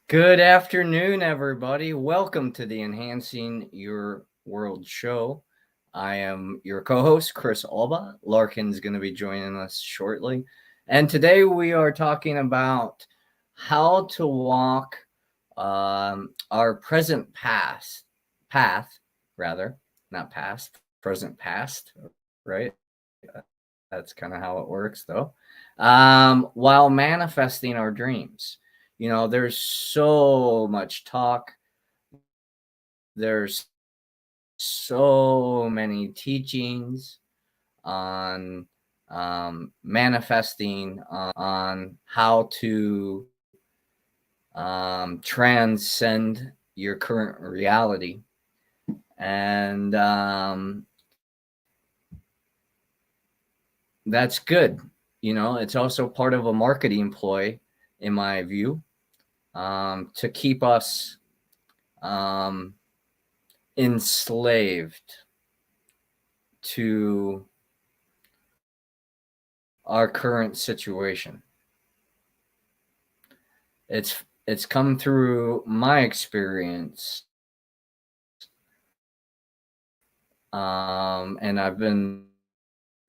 Good afternoon, everybody. Welcome to the Enhancing Your World show. I am your co host, Chris Alba. Larkin's going to be joining us shortly. And today we are talking about how to walk our present path, rather, not past, present past, right? That's kind of how it works, though, while manifesting our dreams. There's so much talk. There's so many teachings on manifesting, on how to transcend your current reality. And that's good. It's also part of a marketing ploy, in my view, to keep us enslaved to our current situation. It's come through my experience, and I've been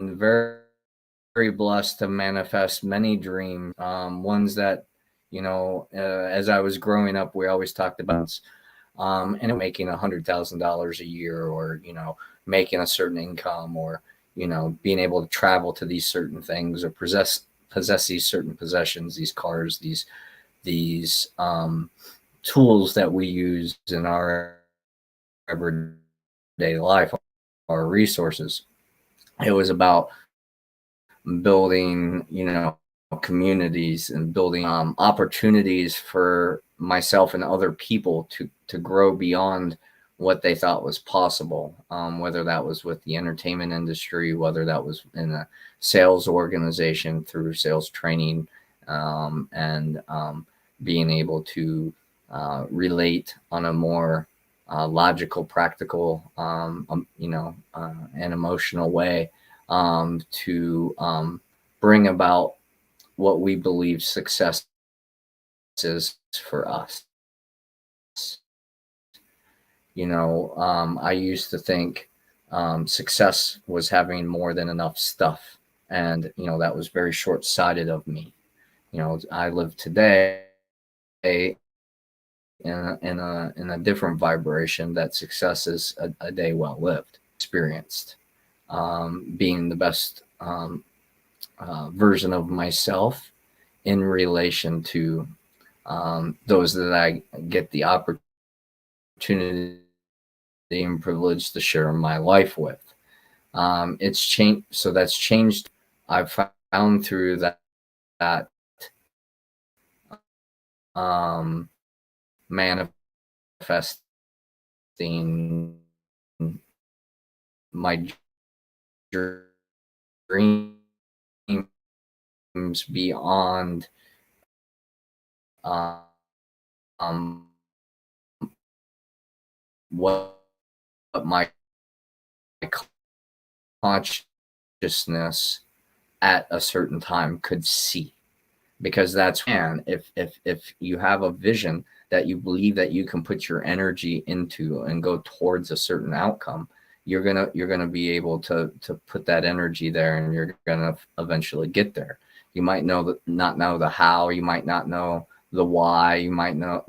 very, very blessed to manifest many dreams, ones that, as I was growing up, we always talked about, and making $100,000 a year, or, making a certain income, or, being able to travel to these certain things, or possess these certain possessions, these cars, these tools that we use in our everyday life, our resources. It was about building, communities, and building opportunities for myself and other people to grow beyond what they thought was possible, whether that was with the entertainment industry, whether that was in a sales organization through sales training, and being able to relate on a more logical, practical, and emotional way, to bring about what we believe success is for us. I used to think success was having more than enough stuff, and that was very short-sighted of me. I live today in a different vibration, that success is a day well lived, experienced, being the best version of myself in relation to those that I get the opportunity and privilege to share my life with. It's changed. So that's changed. I've found through that manifesting my dreams beyond what my consciousness at a certain time could see. Because that's when, if you have a vision that you believe that you can put your energy into and go towards a certain outcome, you're gonna be able to put that energy there, and you're gonna eventually get there. You might not know the how, you might not know the why, you might not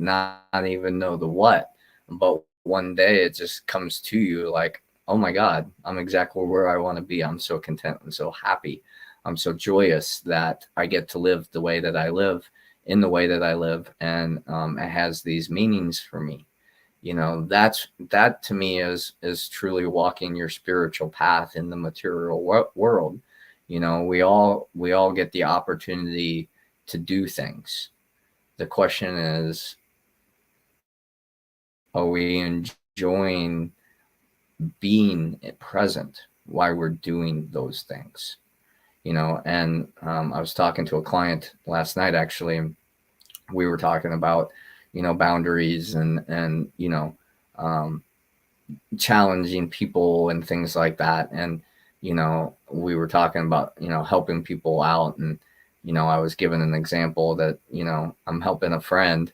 even know the what, but one day it just comes to you like, oh my God, I'm exactly where I want to be. I'm so content and so happy. I'm so joyous that I get to live the way that I live, in the way that I live, and it has these meanings for me. That to me is truly walking your spiritual path in the material world. We all get the opportunity to do things. The question is, are we enjoying being present while we're doing those things? And I was talking to a client last night, actually, and we were talking about, boundaries and challenging people and things like that. And, we were talking about, helping people out. And, I was given an example that, I'm helping a friend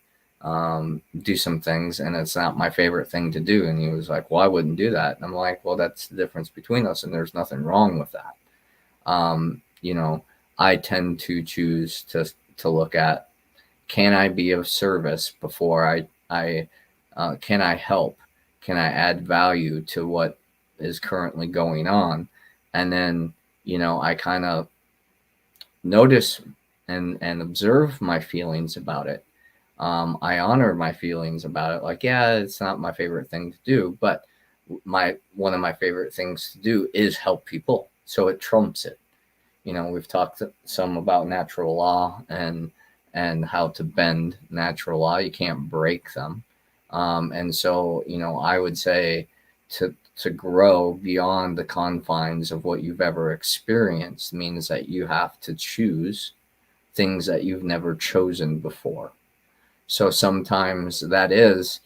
do some things, and it's not my favorite thing to do. And he was like, well, I wouldn't do that. And I'm like, well, that's the difference between us, and there's nothing wrong with that. I tend to choose to look at, can I be of service before I can I help? Can I add value to what is currently going on? And then, I kind of notice and observe my feelings about it. I honor my feelings about it. Like, yeah, it's not my favorite thing to do, but one of my favorite things to do is help people. So it trumps it. We've talked some about natural law and how to bend natural law. You can't break them. And so, I would say to grow beyond the confines of what you've ever experienced means that you have to choose things that you've never chosen before. So sometimes that is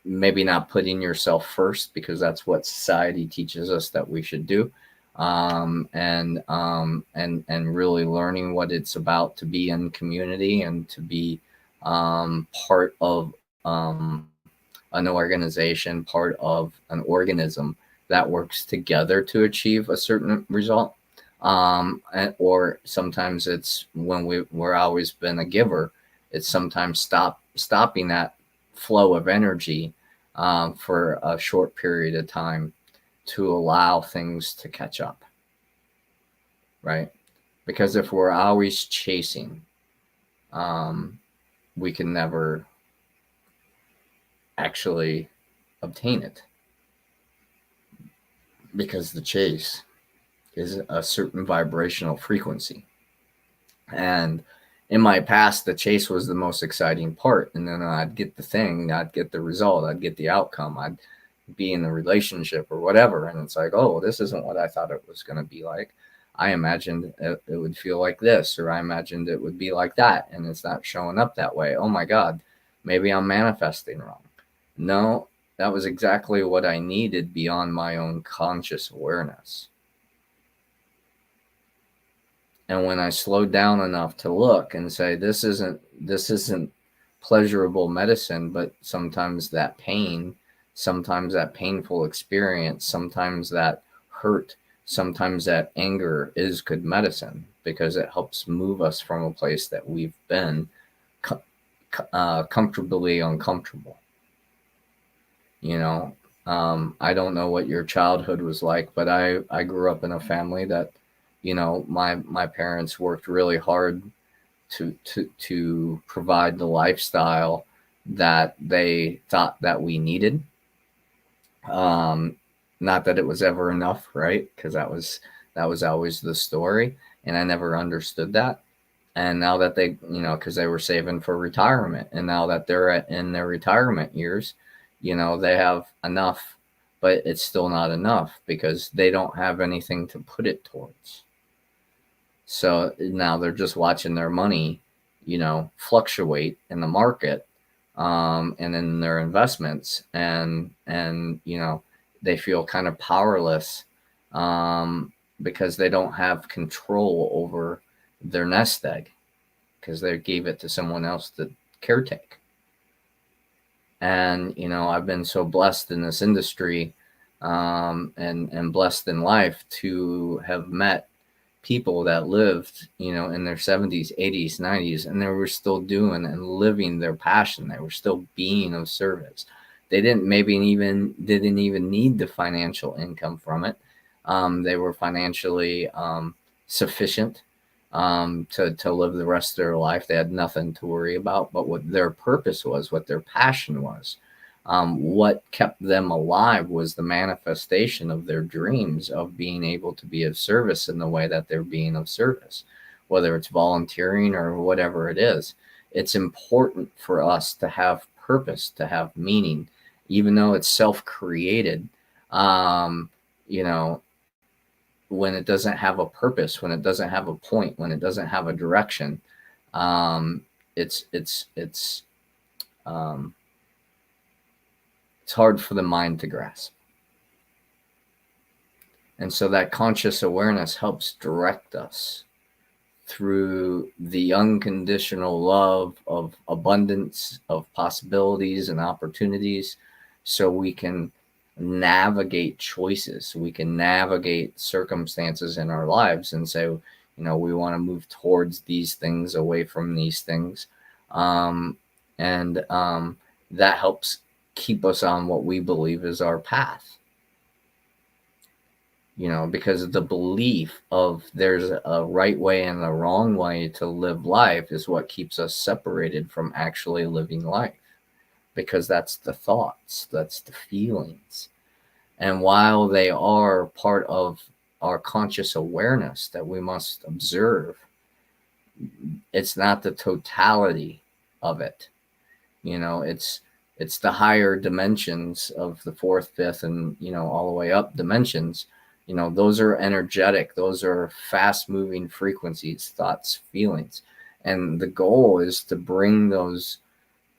maybe not putting yourself first, because that's what society teaches us that we should do. And really learning what it's about to be in community and to be part of an organization, part of an organism that works together to achieve a certain result. Or sometimes it's when we're always been a giver, it's sometimes stopping that flow of energy for a short period of time to allow things to catch up, right? Because if we're always chasing, we can never actually obtain it, because the chase is a certain vibrational frequency. And in my past, the chase was the most exciting part. And then I'd get the thing, I'd get the result, I'd get the outcome, I'd be in the relationship or whatever. And it's like, oh, this isn't what I thought it was going to be like. I imagined it would feel like this, or I imagined it would be like that. And it's not showing up that way. Oh my God, maybe I'm manifesting wrong. No, that was exactly what I needed beyond my own conscious awareness. And when I slowed down enough to look and say, this isn't pleasurable medicine, but sometimes that pain, sometimes that painful experience, sometimes that hurt, sometimes that anger is good medicine, because it helps move us from a place that we've been comfortably uncomfortable. I don't know what your childhood was like, but I grew up in a family that, my parents worked really hard to provide the lifestyle that they thought that we needed. Not that it was ever enough, right? Because that was always the story, and I never understood that. And now that they, because they were saving for retirement, and now that they're in their retirement years, they have enough, but it's still not enough because they don't have anything to put it towards. So now they're just watching their money, fluctuate in the market, and in their investments, and they feel kind of powerless, because they don't have control over their nest egg, because they gave it to someone else to caretake. And I've been so blessed in this industry, and blessed in life to have met people that lived, in their 70s, 80s, 90s, and they were still doing and living their passion. They were still being of service. They didn't even need the financial income from it. They were financially sufficient to live the rest of their life. They had nothing to worry about, but what their purpose was, what their passion was, what kept them alive was the manifestation of their dreams of being able to be of service in the way that they're being of service, whether it's volunteering or whatever it is. It's important for us to have purpose, to have meaning, even though it's self-created. When it doesn't have a purpose, when it doesn't have a point, when it doesn't have a direction, it's hard for the mind to grasp. And so that conscious awareness helps direct us through the unconditional love of abundance, of possibilities and opportunities, so we can navigate choices, we can navigate circumstances in our lives and say, we want to move towards these things, away from these things. And that helps keep us on what we believe is our path. Because the belief of there's a right way and a wrong way to live life is what keeps us separated from actually living life. Because that's the thoughts, that's the feelings. And while they are part of our conscious awareness that we must observe, it's not the totality of it. It's the higher dimensions of the fourth, fifth, and all the way up dimensions. Those are energetic, those are fast moving frequencies, thoughts, feelings. And the goal is to bring those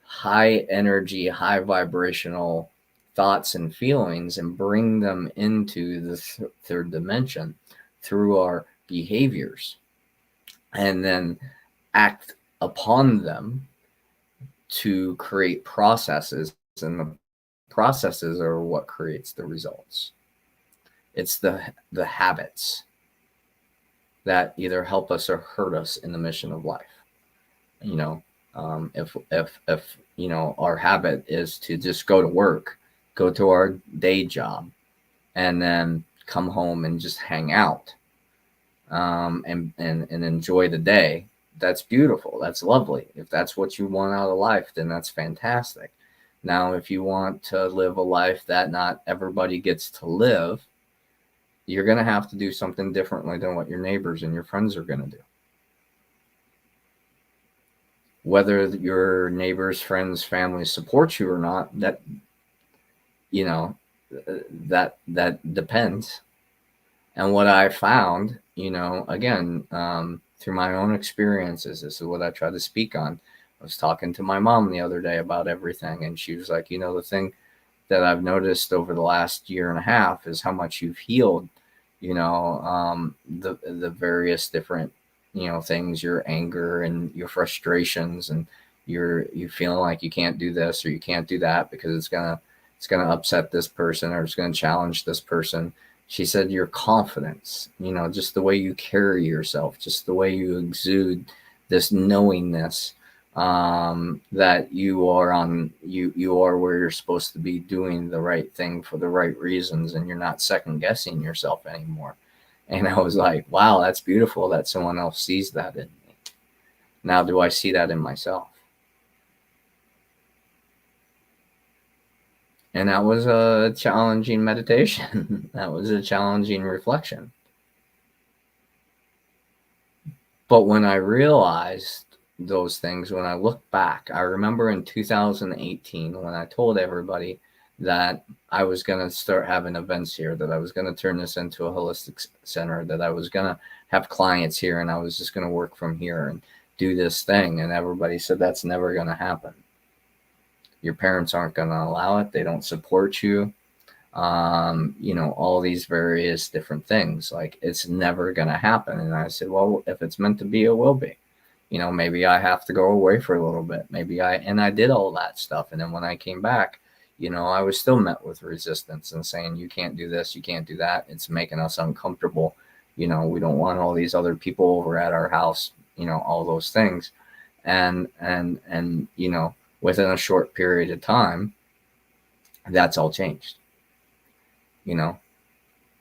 high energy, high vibrational thoughts and feelings and bring them into the third dimension through our behaviors, and then act upon them to create processes. And the processes are what creates the results. It's the habits that either help us or hurt us in the mission of life. If our habit is to just go to work, go to our day job, and then come home and just hang out, and enjoy the day, that's beautiful. That's lovely. If that's what you want out of life, then that's fantastic. Now, if you want to live a life that not everybody gets to live, you're going to have to do something differently than what your neighbors and your friends are going to do. Whether your neighbors, friends, family support you or not, that depends. And what I found, again, through my own experiences, this is what I try to speak on. I was talking to my mom the other day about everything, and she was like, the thing that I've noticed over the last year and a half is how much you've healed, the various different, things, your anger and your frustrations, and you feeling like you can't do this or you can't do that because it's gonna upset this person or it's gonna challenge this person. She said your confidence, just the way you carry yourself, just the way you exude this knowingness, that you are where you're supposed to be, doing the right thing for the right reasons, and you're not second guessing yourself anymore. And I was like, wow, that's beautiful that someone else sees that in me. Now, do I see that in myself? And that was a challenging meditation. That was a challenging reflection. But when I realized those things, when I look back, I remember in 2018 when I told everybody that I was going to start having events here, that I was going to turn this into a holistic center, that I was going to have clients here, and I was just going to work from here and do this thing. And everybody said, that's never going to happen. Your parents aren't going to allow it. They don't support you. All these various different things, like it's never going to happen. And I said, well, if it's meant to be, it will be. Maybe I have to go away for a little bit. I did all that stuff. And then when I came back, I was still met with resistance and saying, you can't do this, you can't do that. It's making us uncomfortable. We don't want all these other people over at our house, all those things. And within a short period of time, that's all changed.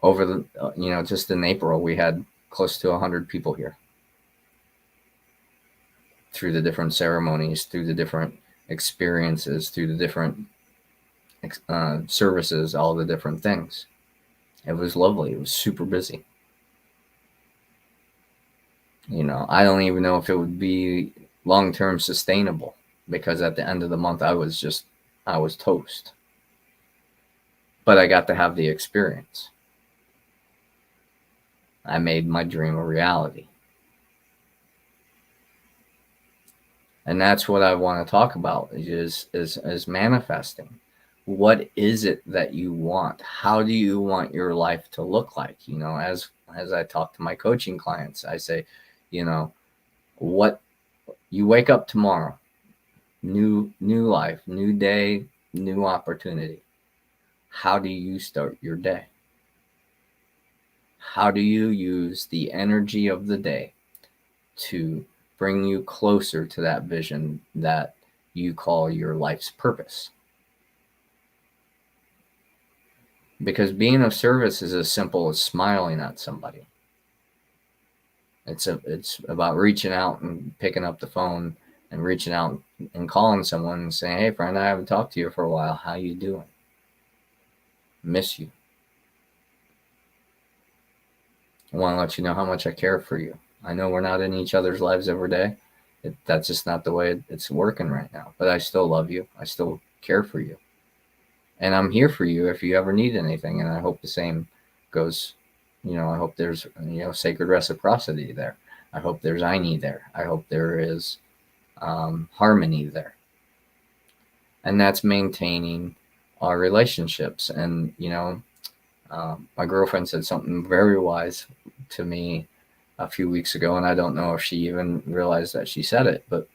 Over the, just in April, we had close to 100 people here through the different ceremonies, through the different experiences, through the different services, all the different things. It was lovely. It was super busy. I don't even know if it would be long-term sustainable, because at the end of the month, I was toast. But I got to have the experience. I made my dream a reality. And that's what I want to talk about is manifesting. What is it that you want? How do you want your life to look like? As I talk to my coaching clients, I say, What you wake up tomorrow, new life, new day, new opportunity. How do you start your day? How do you use the energy of the day to bring you closer to that vision that you call your life's purpose? Because being of service is as simple as smiling at somebody. It's about reaching out and picking up the phone and reaching out and calling someone and saying, "Hey, friend, I haven't talked to you for a while. How you doing? Miss you. I want to let you know how much I care for you. I know we're not in each other's lives every day. That's just not the way it's working right now. But I still love you. I still care for you. And I'm here for you if you ever need anything. And I hope the same goes, I hope there's, sacred reciprocity there. I hope there's I need there. I hope there is harmony there." And that's maintaining our relationships. And, my girlfriend said something very wise to me a few weeks ago, and I don't know if she even realized that she said it, but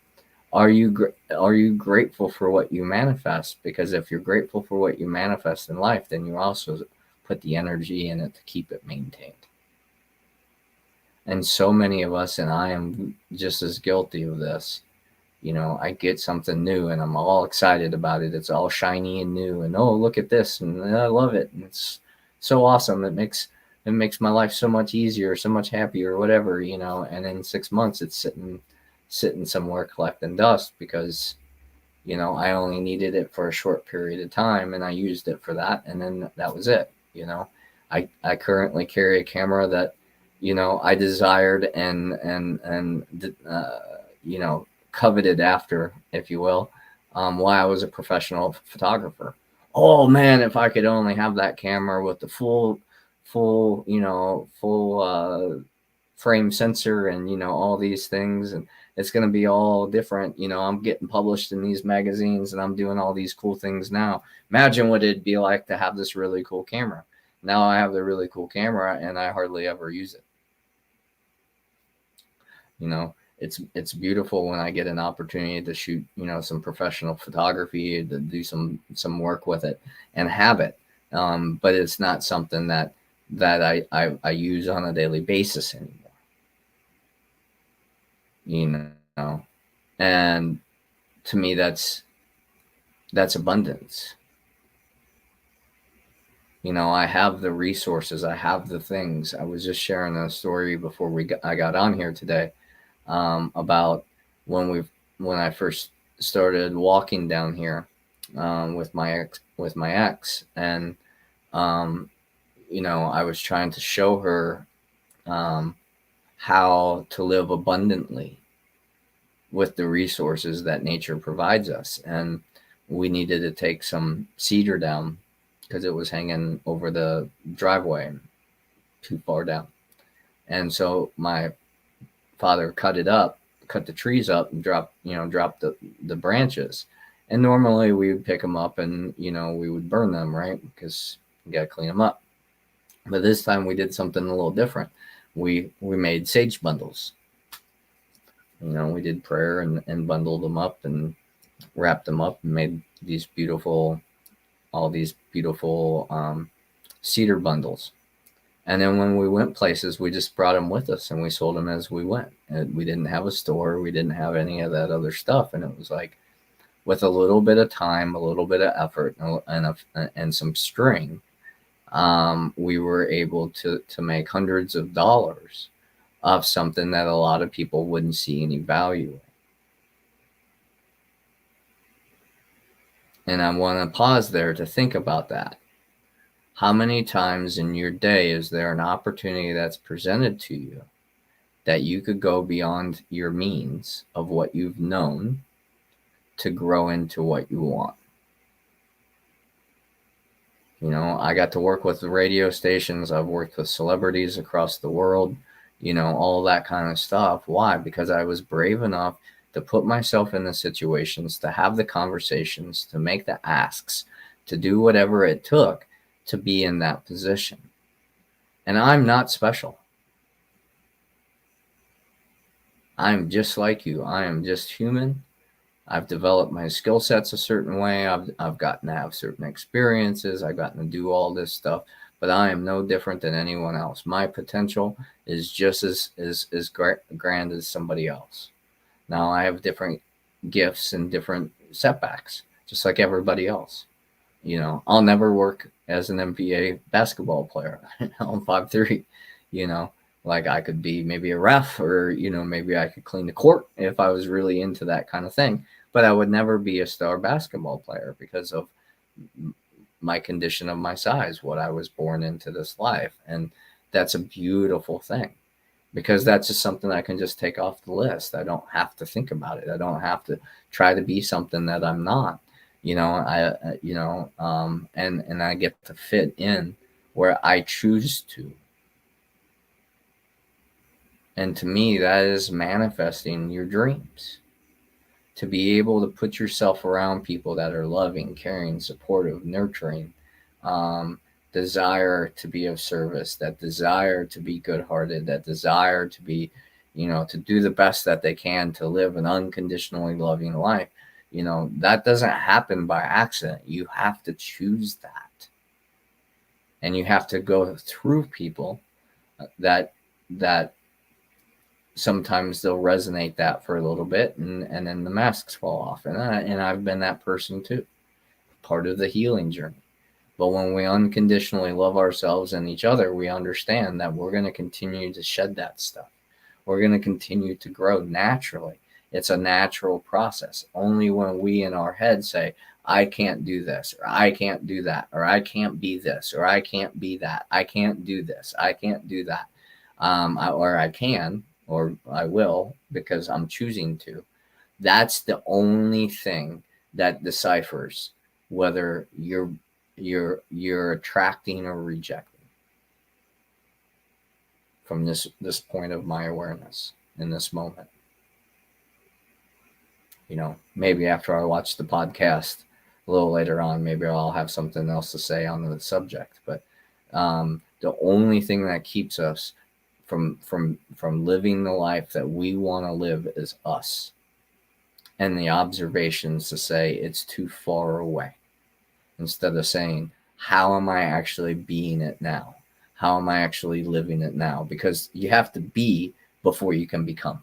are you grateful for what you manifest? Because if you're grateful for what you manifest in life, then you also put the energy in it to keep it maintained. And so many of us, and I am just as guilty of this, I get something new and I'm all excited about it. It's all shiny and new, and oh, look at this, and I love it, and it's so awesome. It makes my life so much easier, so much happier, whatever, and in 6 months it's sitting somewhere collecting dust because, I only needed it for a short period of time and I used it for that, and then that was it. I currently carry a camera that, I desired and coveted after, if you will, while I was a professional photographer. Oh man, if I could only have that camera with the full frame sensor and, all these things, and it's going to be all different. I'm getting published in these magazines and I'm doing all these cool things now. Imagine what it'd be like to have this really cool camera. Now I have the really cool camera and I hardly ever use it. It's beautiful when I get an opportunity to shoot, some professional photography, to do some work with it and have it. But it's not something that I use on a daily basis anymore. And to me, that's abundance. I have the resources, I have the things. I was just sharing a story before I got on here today, about when I first started walking down here, with my ex, and I was trying to show her how to live abundantly with the resources that nature provides us. And we needed to take some cedar down because it was hanging over the driveway too far down. And so my father cut the trees up and dropped the branches. And normally we would pick them up and, we would burn them, right? Because you got to clean them up. But this time we did something a little different. We made sage bundles. We did prayer and bundled them up and wrapped them up and made all these beautiful cedar bundles. And then when we went places, we just brought them with us and we sold them as we went. And we didn't have a store. We didn't have any of that other stuff. And it was like, with a little bit of time, a little bit of effort, and some string, we were able to make hundreds of dollars of something that a lot of people wouldn't see any value in. And I want to pause there to think about that. How many times in your day is there an opportunity that's presented to you that you could go beyond your means of what you've known to grow into what you want? I got to work with the radio stations. I've worked with celebrities across the world, all that kind of stuff. Why? Because I was brave enough to put myself in the situations, to have the conversations, to make the asks, to do whatever it took to be in that position. And I'm not special. I'm just like you. I am just human. I've developed my skill sets a certain way. I've gotten to have certain experiences. I've gotten to do all this stuff, but I am no different than anyone else. My potential is just as grand as somebody else. Now I have different gifts and different setbacks, just like everybody else. I'll never work as an NBA basketball player. I'm 5'3", you know, like I could be maybe a ref, or, maybe I could clean the court if I was really into that kind of thing. But I would never be a star basketball player because of my condition of my size, what I was born into this life. And that's a beautiful thing, because that's just something I can just take off the list. I don't have to think about it. I don't have to try to be something that I'm not. And I get to fit in where I choose to. And to me, that is manifesting your dreams. To be able to put yourself around people that are loving, caring, supportive, nurturing, desire to be of service, that desire to be good-hearted, that desire to be, to do the best that they can to live an unconditionally loving life. That doesn't happen by accident. You have to choose that. And you have to go through people that sometimes they'll resonate that for a little bit, and then the masks fall off. And I've been that person too, part of the healing journey. But when we unconditionally love ourselves and each other, we understand that we're going to continue to shed that stuff. We're going to continue to grow naturally. It's a natural process. Only when we in our head say, I can't do this, or I can't do that, or I can't be this, or I can't be that, I can't do this, I can't do that, or I can, or I will, because I'm choosing to. That's the only thing that deciphers whether you're attracting or rejecting from this point of my awareness in this moment. Maybe after I watch the podcast a little later on, maybe I'll have something else to say on the subject. But the only thing that keeps us from living the life that we want to live is us, and the observations to say it's too far away, instead of saying, how am I actually being it now? How am I actually living it now? Because you have to be before you can become.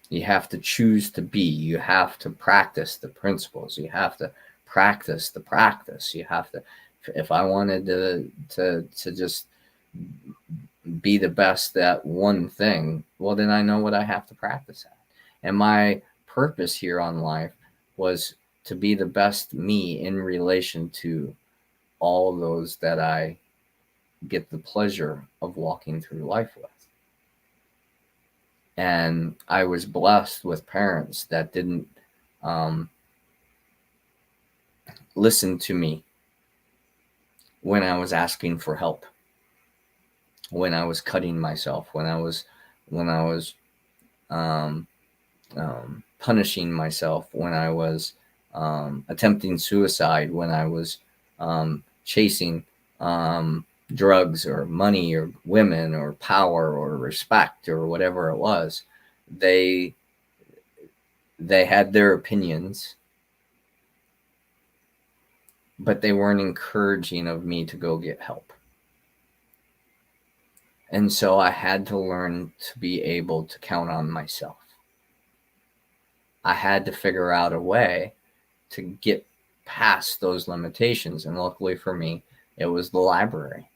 You have to choose to be. You have to practice the principles. You have to practice the practice. You have to, if I wanted to just be the best at one thing, well, then I know what I have to practice at. And my purpose here on life was to be the best me in relation to all those that I get the pleasure of walking through life with. And I was blessed with parents that didn't listen to me when I was asking for help, when I was cutting myself, when I was punishing myself, when I was attempting suicide, when I was chasing drugs or money or women or power or respect or whatever it was. They had their opinions, but they weren't encouraging of me to go get help. And so I had to learn to be able to count on myself. I had to figure out a way to get past those limitations. And luckily for me, it was the library.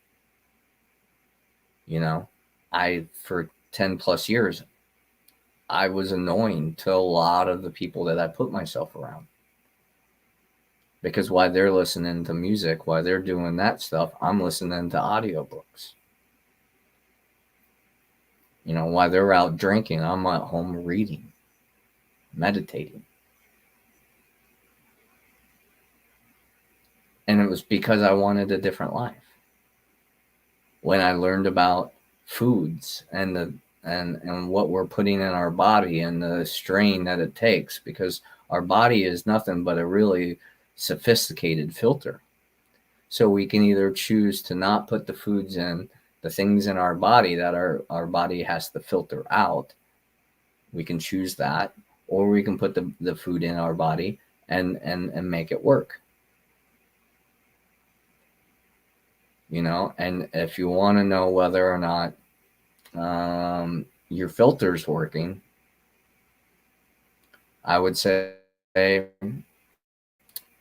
For 10 plus years, I was annoying to a lot of the people that I put myself around. Because while they're listening to music, while they're doing that stuff, I'm listening to audiobooks. While they're out drinking, I'm at home reading, meditating. And it was because I wanted a different life. When I learned about foods and what we're putting in our body and the strain that it takes, because our body is nothing but a really sophisticated filter. So we can either choose to not put the foods in the things in our body that our body has to filter out, we can choose that, or we can put the food in our body and make it work. And if you want to know whether or not your filter's working, I would say,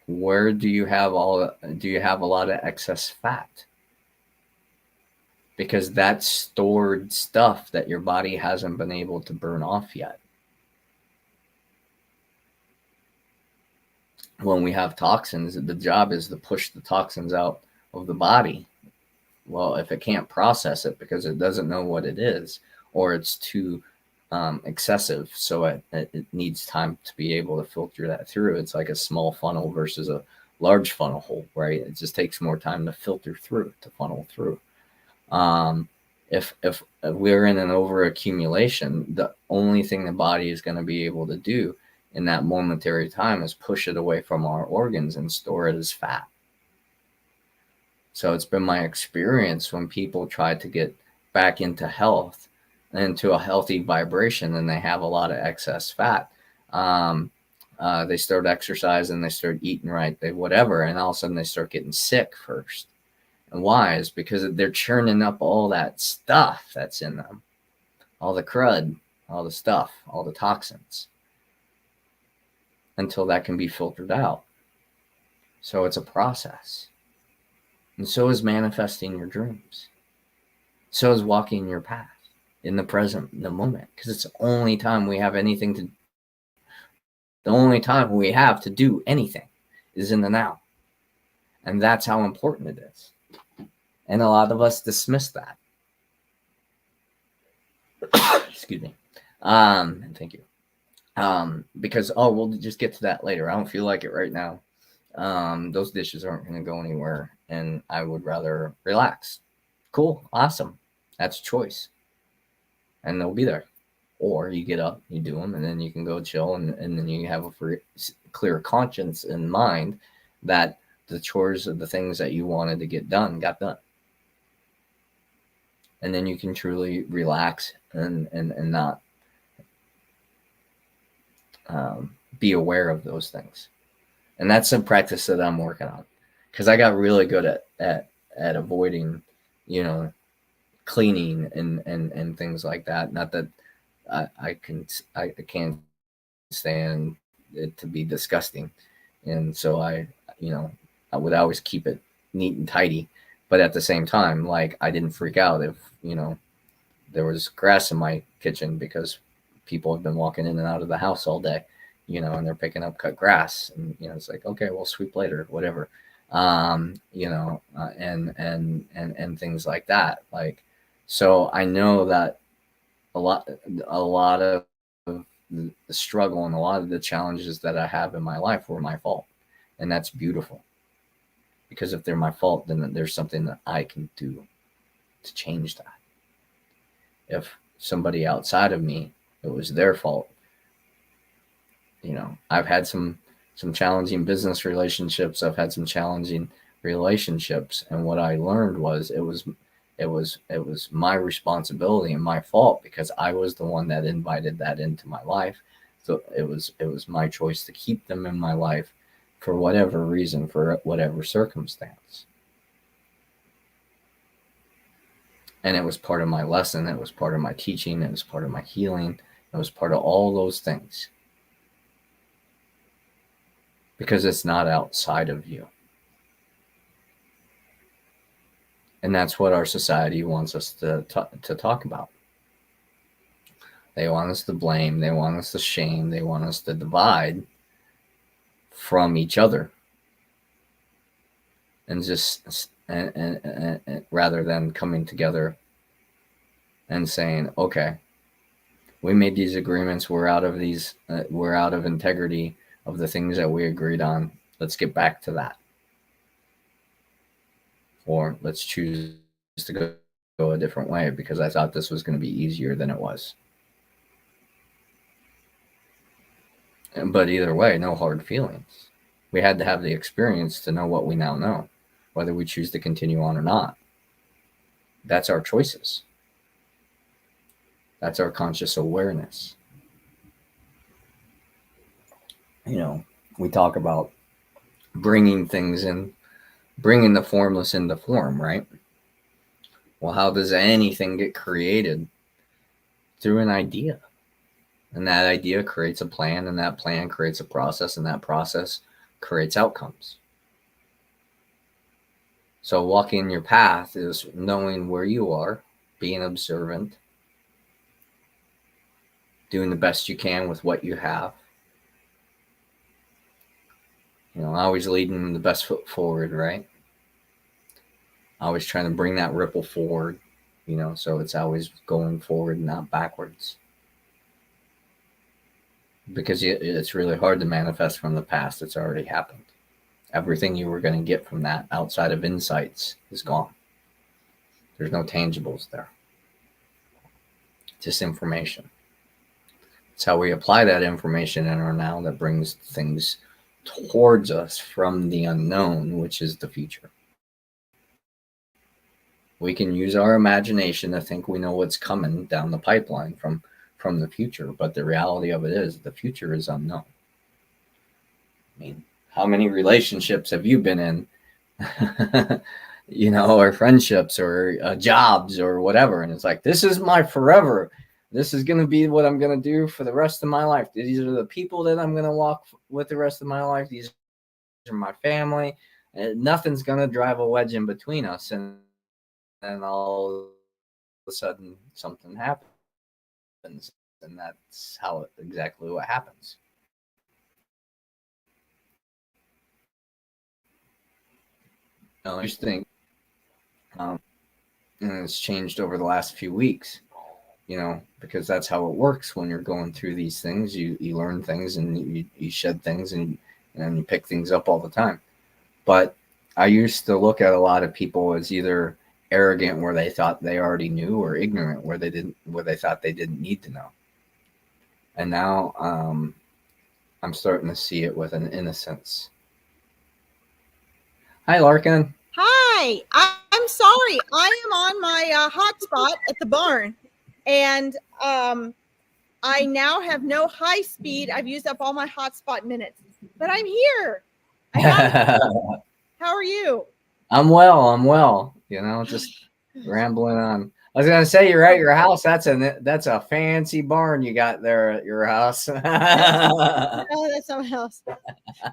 where do you have a lot of excess fat? Because that's stored stuff that your body hasn't been able to burn off yet. When we have toxins, the job is to push the toxins out of the body. Well, if it can't process it because it doesn't know what it is, or it's too excessive, so it needs time to be able to filter that through. It's like a small funnel versus a large funnel hole, right? It just takes more time to filter through, to funnel through. If we're in an overaccumulation, the only thing the body is going to be able to do in that momentary time is push it away from our organs and store it as fat. So it's been my experience when people try to get back into health, into a healthy vibration, and they have a lot of excess fat. They start exercising, they start eating right, whatever, and all of a sudden they start getting sick first. And why? Is because they're churning up all that stuff that's in them, all the crud, all the stuff, all the toxins, until that can be filtered out. So it's a process. And so is manifesting your dreams. So is walking your path in the present, the moment, because it's the only time we have to do anything is in the now. And that's how important it is. And a lot of us dismiss that. Excuse me. Thank you. Because, we'll just get to that later. I don't feel like it right now. Those dishes aren't going to go anywhere, and I would rather relax. Cool. Awesome. That's a choice. And they'll be there. Or you get up, you do them, and then you can go chill, and then you have a clear conscience in mind that the chores of the things that you wanted to get done got done. And then you can truly relax and not be aware of those things. And that's some practice that I'm working on, because I got really good at avoiding, cleaning and things like that. Not that I can't stand it to be disgusting, and so I would always keep it neat and tidy. But at the same time, like, I didn't freak out if there was grass in my kitchen, because people have been walking in and out of the house all day, and they're picking up cut grass, and it's like, okay, we'll sweep later, whatever, and things like that. Like, so I know that a lot of the struggle and a lot of the challenges that I have in my life were my fault, and that's beautiful, because if they're my fault, then there's something that I can do to change that. If somebody outside of me, it was their fault. I've had some challenging business relationships. I've had some challenging relationships. And what I learned was it was my responsibility and my fault, because I was the one that invited that into my life. So it was my choice to keep them in my life for whatever reason, for whatever circumstance. And it was part of my lesson. It was part of my teaching. It was part of my healing. It was part of all those things. Because it's not outside of you. And that's what our society wants us to talk about. They want us to blame. They want us to shame. They want us to divide from each other. And just and rather than coming together and saying, okay, we made these agreements. We're out of integrity of the things that we agreed on. Let's get back to that. Or let's choose to go a different way, because I thought this was going to be easier than it was. But either way, no hard feelings. We had to have the experience to know what we now know, whether we choose to continue on or not. That's our choices. That's our conscious awareness. You know, we talk about bringing things in, bringing the formless into form, right? Well, how does anything get created? Through an idea. And that idea creates a plan, and that plan creates a process, and that process creates outcomes. So walking your path is knowing where you are, being observant, doing the best you can with what you have. You know, always leading the best foot forward, right? Always trying to bring that ripple forward, you know, so it's always going forward, not backwards. Because it's really hard to manifest from the past. It's already happened. Everything you were going to get from that outside of insights is gone. There's no tangibles there. Just information. It's how we apply that information in our now that brings things towards us from the unknown, which is the future. We can use our imagination to think we know what's coming down the pipeline from the future, but the reality of it is the future is unknown. I mean, how many relationships have you been in, you know, or friendships or jobs or whatever, and it's like, this is my forever. This is going to be what I'm going to do for the rest of my life. These are the people that I'm going to walk with the rest of my life. These are my family. Nothing's going to drive a wedge in between us. And then all of a sudden something happens. And that's how exactly what happens. I just think, and it's changed over the last few weeks, you know, because that's how it works when you're going through these things. You learn things, and you shed things, and you pick things up all the time. But I used to look at a lot of people as either arrogant, where they thought they already knew, or ignorant, where they thought they didn't need to know. And now I'm starting to see it with an innocence. Hi, Larkin. Hi, I'm sorry. I am on my hotspot at the barn, and I now have no high speed. I've used up all my hotspot minutes, but I'm here. How are you? I'm well. You know, just rambling on. I was gonna say, you're at your house. That's a fancy barn you got there at your house. No, that's someone else.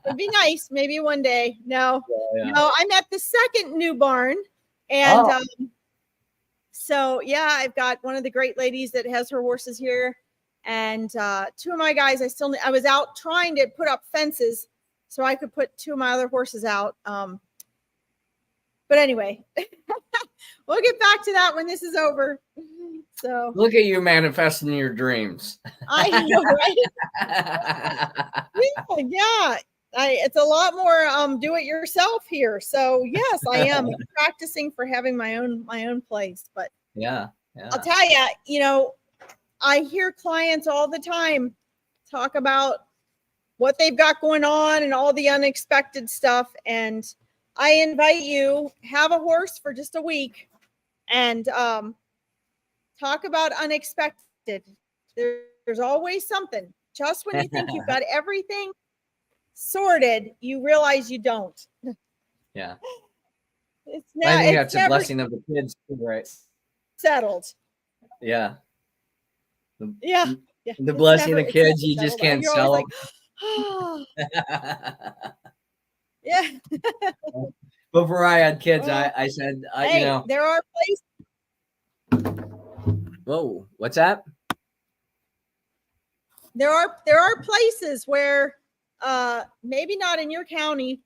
It'd be nice, maybe one day. No, I'm at the second new barn, and so yeah, I've got one of the great ladies that has her horses here, and two of my guys. I was out trying to put up fences so I could put two of my other horses out. But anyway, we'll get back to that when this is over. So look at you manifesting your dreams. I know, right? Yeah. It's a lot more do it yourself here. So yes, I am practicing for having my own place. But yeah. I'll tell you, you know, I hear clients all the time talk about what they've got going on and all the unexpected stuff. And I invite you, have a horse for just a week and talk about unexpected. There's always something. Just when you think you've got everything sorted, you realize you don't. Yeah. I think that's a blessing of the kids, right? Settled. Yeah. Yeah. The blessing of the kids, you just can't sell them. Yeah. Before I had kids, I said, hey, you know, there are places. Whoa, what's that? There are places where maybe not in your county,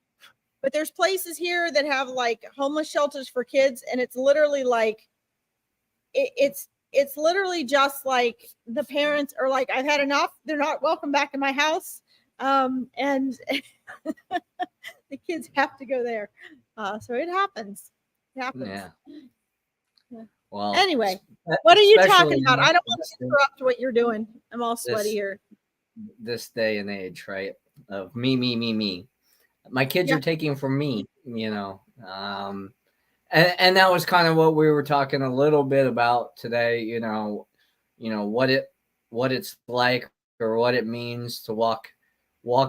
but there's places here that have like homeless shelters for kids, and it's literally like it's literally just like the parents are like, I've had enough. They're not welcome back in my house. And the kids have to go there. So it happens. It happens. Yeah. Well, anyway, what are you talking about? I don't want to interrupt what you're doing. I'm all sweaty here. This day and age, right? Of me. My kids are taking from me, you know. And that was kind of what we were talking a little bit about today, what it's like, or what it means to walk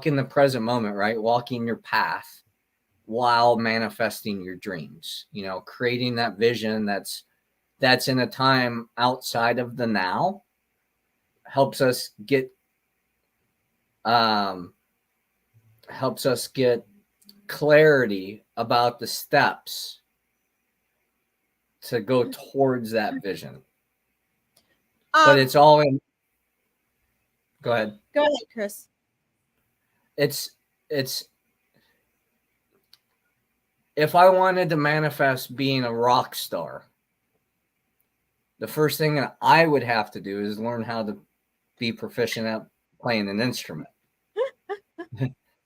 in the present moment, right? Walking your path while manifesting your dreams, creating that vision that's in a time outside of the now, helps us get clarity about the steps to go towards that vision. But it's all in. Go ahead. Go ahead, Chris. It's if I wanted to manifest being a rock star, the first thing that I would have to do is learn how to be proficient at playing an instrument.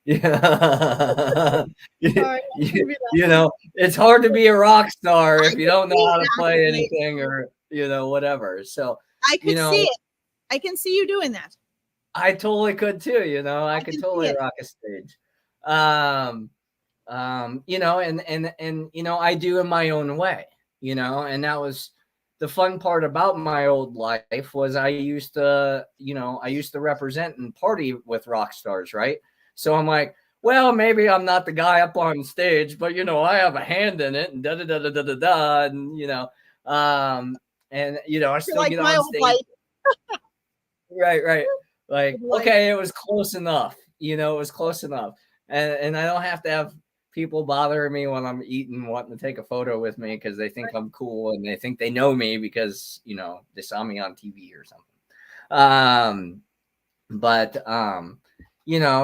Yeah. It's hard to be a rock star if you don't know how to play anything, or whatever. So I could see it. I can see you doing that. I totally could too. I could totally rock a stage. And I do in my own way. And that was the fun part about my old life, was I used to represent and party with rock stars, right? So I'm like, well, maybe I'm not the guy up on stage, but I have a hand in it, and and I still get on stage. Right. Like, okay, it was close enough. It was close enough, and I don't have to have people bothering me when I'm eating, wanting to take a photo with me because they think I'm cool and they think they know me because they saw me on TV or something.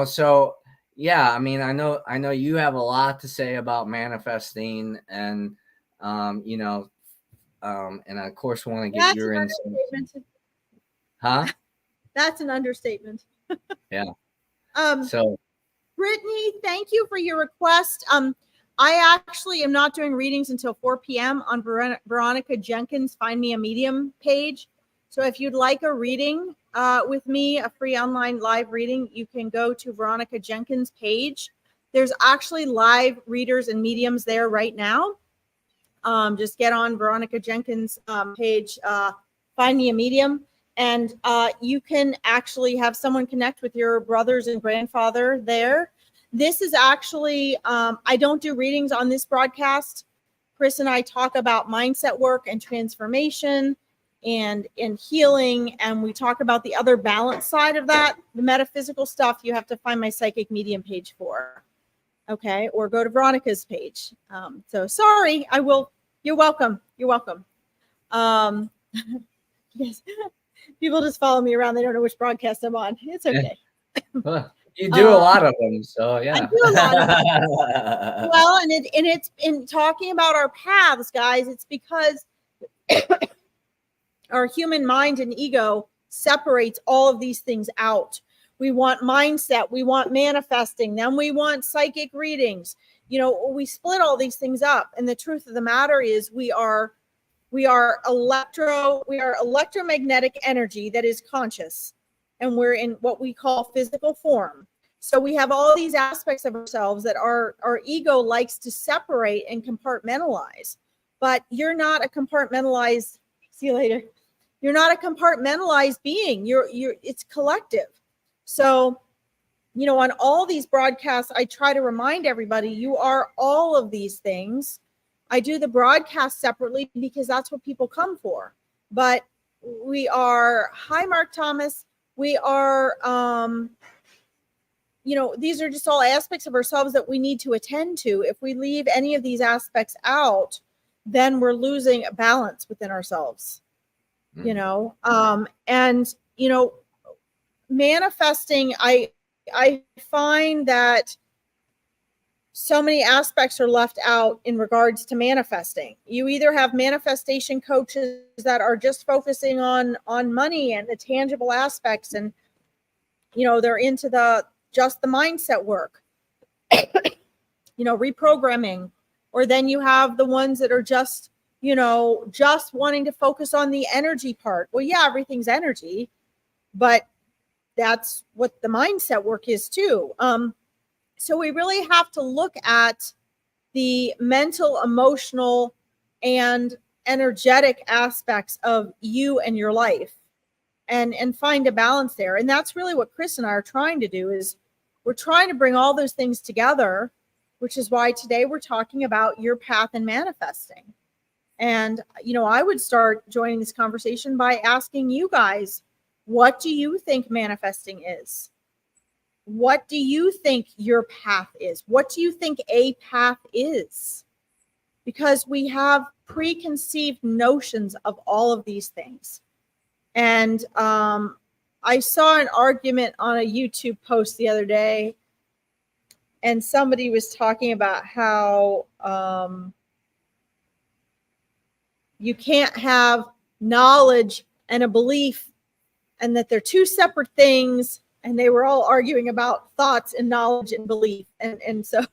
So yeah, I mean, I know you have a lot to say about manifesting, and and I of course want to get your insight. Huh? That's an understatement. Yeah. So Brittany, thank you for your request. I actually am not doing readings until 4 p.m. on Veronica Jenkins' Find Me a Medium page. So if you'd like a reading with me, a free online live reading, you can go to Veronica Jenkins' page. There's actually live readers and mediums there right now. Just get on Veronica Jenkins' page, Find Me a Medium, and you can actually have someone connect with your brothers and grandfather there. This is actually, I don't do readings on this broadcast. Chris and I talk about mindset work and transformation and healing, and we talk about the other balance side of that. The metaphysical stuff you have to find my psychic medium page for, okay, or go to Veronica's page. So sorry, I will. You're welcome. Yes, people just follow me around. They don't know which broadcast I'm on. It's okay. Well, you do a lot of them, so yeah. I do a lot of them. Well, and it's in talking about our paths, guys. It's because our human mind and ego separates all of these things out. We want mindset, we want manifesting, then we want psychic readings. We split all these things up. And the truth of the matter is we are electromagnetic energy that is conscious, and we're in what we call physical form. So we have all these aspects of ourselves that our ego likes to separate and compartmentalize. But you're not a compartmentalized, see you later. You're not a compartmentalized being. It's collective. So, on all these broadcasts, I try to remind everybody you are all of these things. I do the broadcast separately because that's what people come for. But we are, hi, Mark Thomas. We are, these are just all aspects of ourselves that we need to attend to. If we leave any of these aspects out, then we're losing a balance within ourselves. Manifesting, I find that so many aspects are left out in regards to manifesting. You either have manifestation coaches that are just focusing on money and the tangible aspects, and they're into just the mindset work, reprogramming, or then you have the ones that are just wanting to focus on the energy part. Well, yeah, everything's energy, but that's what the mindset work is too. So we really have to look at the mental, emotional, and energetic aspects of you and your life, and find a balance there. And that's really what Chris and I are trying to do, is we're trying to bring all those things together, which is why today we're talking about your path in manifesting. And, you know, I would start joining this conversation by asking you guys, what do you think manifesting is? What do you think your path is? What do you think a path is? Because we have preconceived notions of all of these things. And I saw an argument on a YouTube post the other day, and somebody was talking about how you can't have knowledge and a belief, and that they're two separate things. And they were all arguing about thoughts and knowledge and belief. And so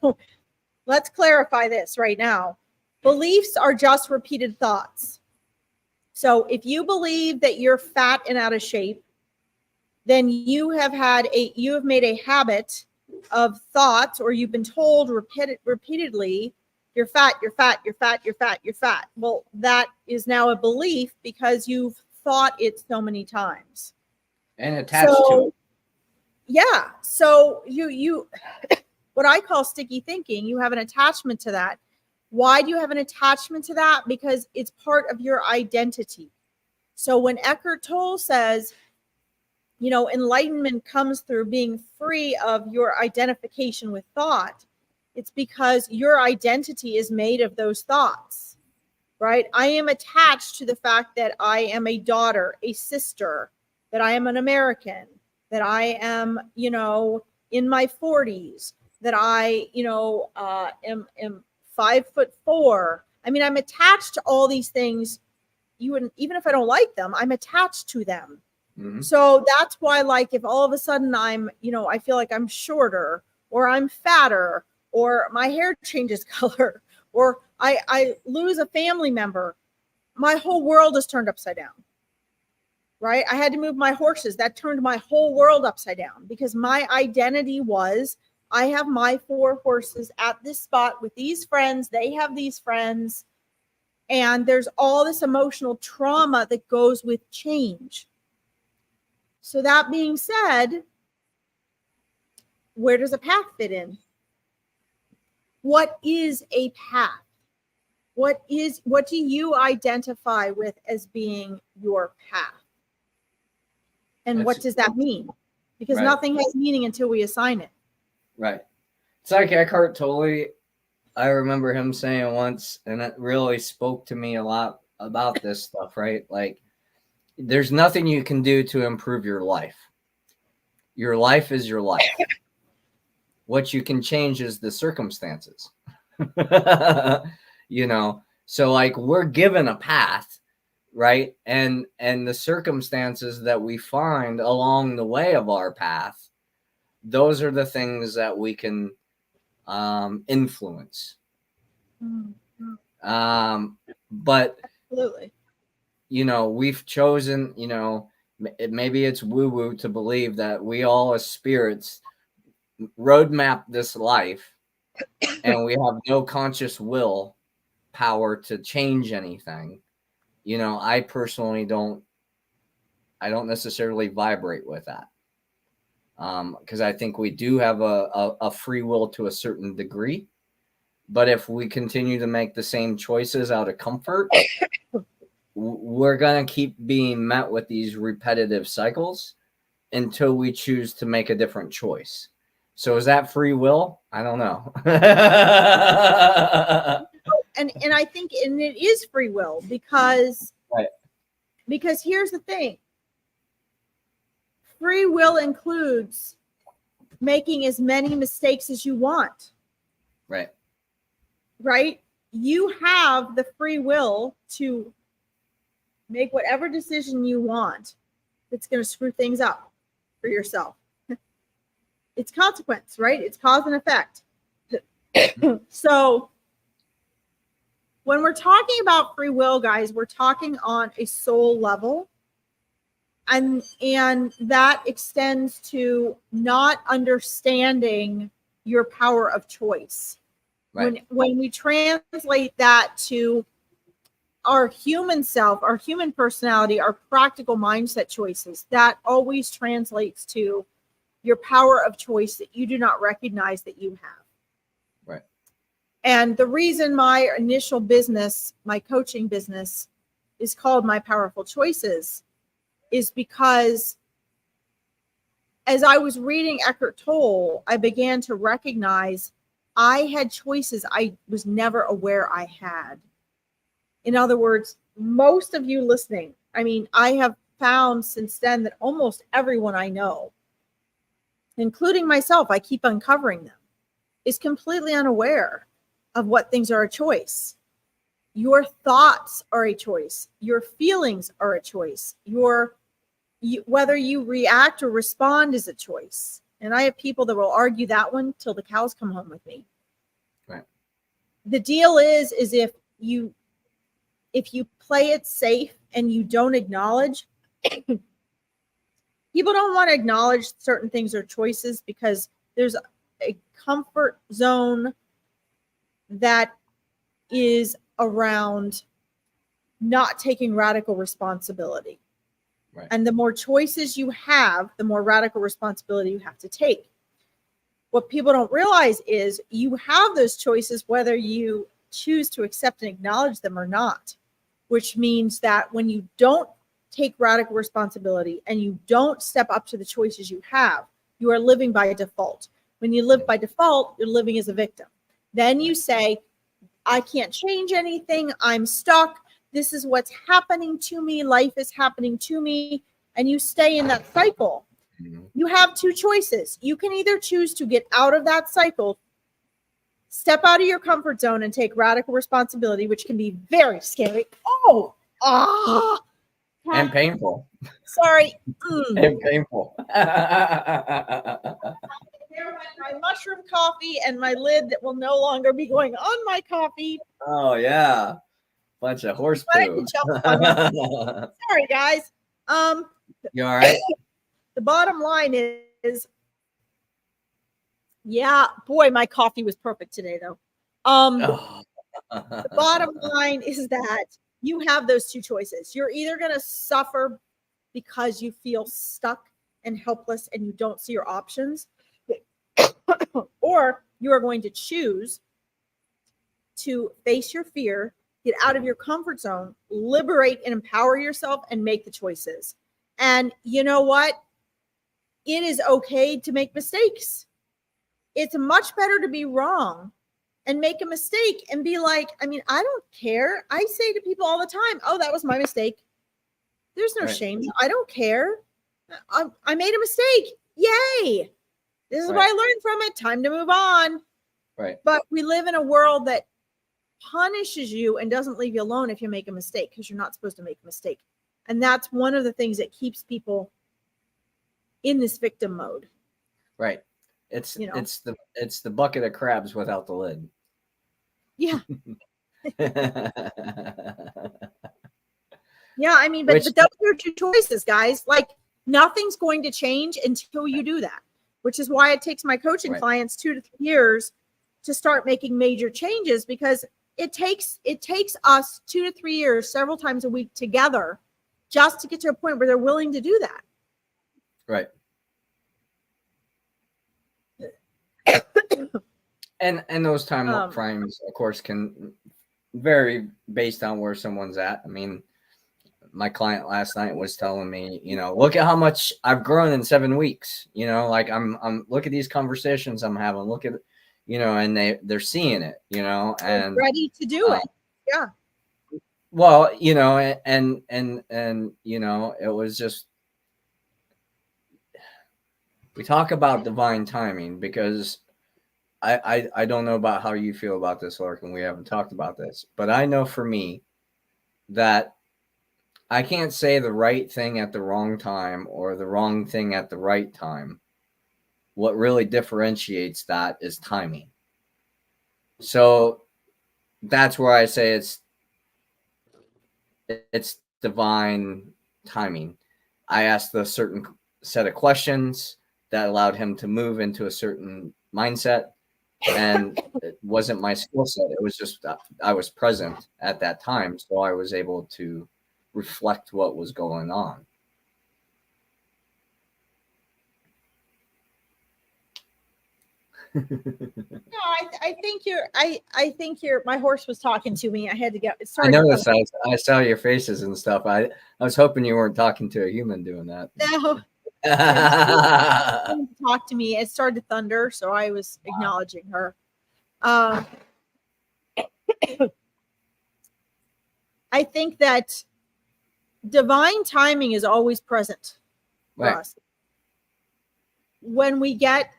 let's clarify this right now. Beliefs are just repeated thoughts. So if you believe that you're fat and out of shape, then you have made a habit of thoughts, or you've been told repeatedly, you're fat, you're fat, you're fat, you're fat, you're fat. Well, that is now a belief because you've thought it so many times. And attached to it. Yeah. So you what I call sticky thinking, you have an attachment to that. Why do you have an attachment to that? Because it's part of your identity. So when Eckhart Tolle says, you know, enlightenment comes through being free of your identification with thought, it's because your identity is made of those thoughts, right? I am attached to the fact that I am a daughter, a sister, that I am an American, that I am, you know, in my 40s, that I, you know, am 5'4". I mean, I'm attached to all these things. Even if I don't like them, I'm attached to them. Mm-hmm. So that's why, like, if all of a sudden I'm, you know, I feel like I'm shorter, or I'm fatter, or my hair changes color, or I lose a family member, my whole world is turned upside down. Right? I had to move my horses. That turned my whole world upside down, because my identity was, I have my 4 horses at this spot with these friends. They have these friends. And there's all this emotional trauma that goes with change. So that being said, where does a path fit in? What is a path? What do you identify with as being your path? And what does that mean? Because nothing has meaning until we assign it. Right. It's like Eckhart Tolle. I remember him saying once, and it really spoke to me a lot about this stuff, right? Like, there's nothing you can do to improve your life. Your life is your life. What you can change is the circumstances. You know, so like, we're given a path, right? And the circumstances that we find along the way of our path, those are the things that we can influence. Mm-hmm. But absolutely, you know, we've chosen, you know, maybe it's woo-woo to believe that we all as spirits roadmap this life, and we have no conscious will power to change anything. You know, I personally don't necessarily vibrate with that. Because I think we do have a free will to a certain degree. But if we continue to make the same choices out of comfort, we're going to keep being met with these repetitive cycles until we choose to make a different choice. So is that free will? I don't know. And I think it is free will, because here's the thing. Free will includes making as many mistakes as you want. Right. Right? You have the free will to make whatever decision you want that's going to screw things up for yourself. It's consequence, right? It's cause and effect. So when we're talking about free will, guys, we're talking on a soul level. And that extends to not understanding your power of choice. Right. When we translate that to our human self, our human personality, our practical mindset choices, that always translates to your power of choice that you do not recognize that you have. Right. And the reason my initial business, my coaching business, is called My Powerful Choices is because as I was reading Eckhart Tolle, I began to recognize I had choices I was never aware I had. In other words, most of you listening, I mean, I have found since then that almost everyone I know, including myself, I keep uncovering them, is completely unaware of what things are a choice. Your thoughts are a choice. Your feelings are a choice. Whether you react or respond is a choice. And I have people that will argue that one till the cows come home with me. Right. The deal is if you play it safe and you don't acknowledge, people don't want to acknowledge certain things are choices because there's a comfort zone that is around not taking radical responsibility. Right. And the more choices you have, the more radical responsibility you have to take. What people don't realize is you have those choices whether you choose to accept and acknowledge them or not, which means that when you don't take radical responsibility and you don't step up to the choices you have, you are living by default. When you live by default, you're living as a victim. Then you say, I can't change anything. I'm stuck. This is what's happening to me. Life is happening to me. And you stay in that cycle. Mm-hmm. You have two choices. You can either choose to get out of that cycle, step out of your comfort zone and take radical responsibility, which can be very scary. And painful. Sorry. And painful. There went my mushroom coffee and my lid that will no longer be going on my coffee. Oh, yeah. Bunch of horse poo. Sorry, guys. You all right? The bottom line is, yeah, boy, my coffee was perfect today, though. The bottom line is that you have those two choices. You're either going to suffer because you feel stuck and helpless and you don't see your options, or you are going to choose to face your fear, get out of your comfort zone, liberate and empower yourself, and make the choices. And you know what? It is okay to make mistakes. It's much better to be wrong and make a mistake and be like, I mean, I don't care. I say to people all the time, oh, that was my mistake. There's no shame. I don't care. I made a mistake. Yay. This is what I learned from it. Time to move on. Right. But we live in a world that punishes you and doesn't leave you alone if you make a mistake, because you're not supposed to make a mistake. And that's one of the things that keeps people in this victim mode. Right. It's the bucket of crabs without the lid. Yeah. Yeah, I mean, but those are two choices, guys. Like, nothing's going to change until you do that, which is why it takes my coaching clients 2 to 3 years to start making major changes, because it takes us 2 to 3 years, several times a week together, just to get to a point where they're willing to do that. Right. and those time frames, of course, can vary based on where someone's at. I mean, my client last night was telling me, look at how much I've grown in 7 weeks. Like I'm look at these conversations I'm having. Look at, and they're seeing it. And they're ready to do it. Yeah. Well, and it was just, we talk about divine timing, because I don't know about how you feel about this, Larkin. We haven't talked about this, but I know for me that I can't say the right thing at the wrong time or the wrong thing at the right time. What really differentiates that is timing. So that's where I say it's divine timing. I asked a certain set of questions that allowed him to move into a certain mindset, And it wasn't my skill set. It was just I was present at that time, so I was able to reflect what was going on. No, I think you're my horse was talking to me. I had to get it I started. noticed. I saw your faces and stuff. I was hoping you weren't talking to a human doing that. No. Talk to me. It started to thunder, so I was acknowledging her. I think that divine timing is always present for us. When we get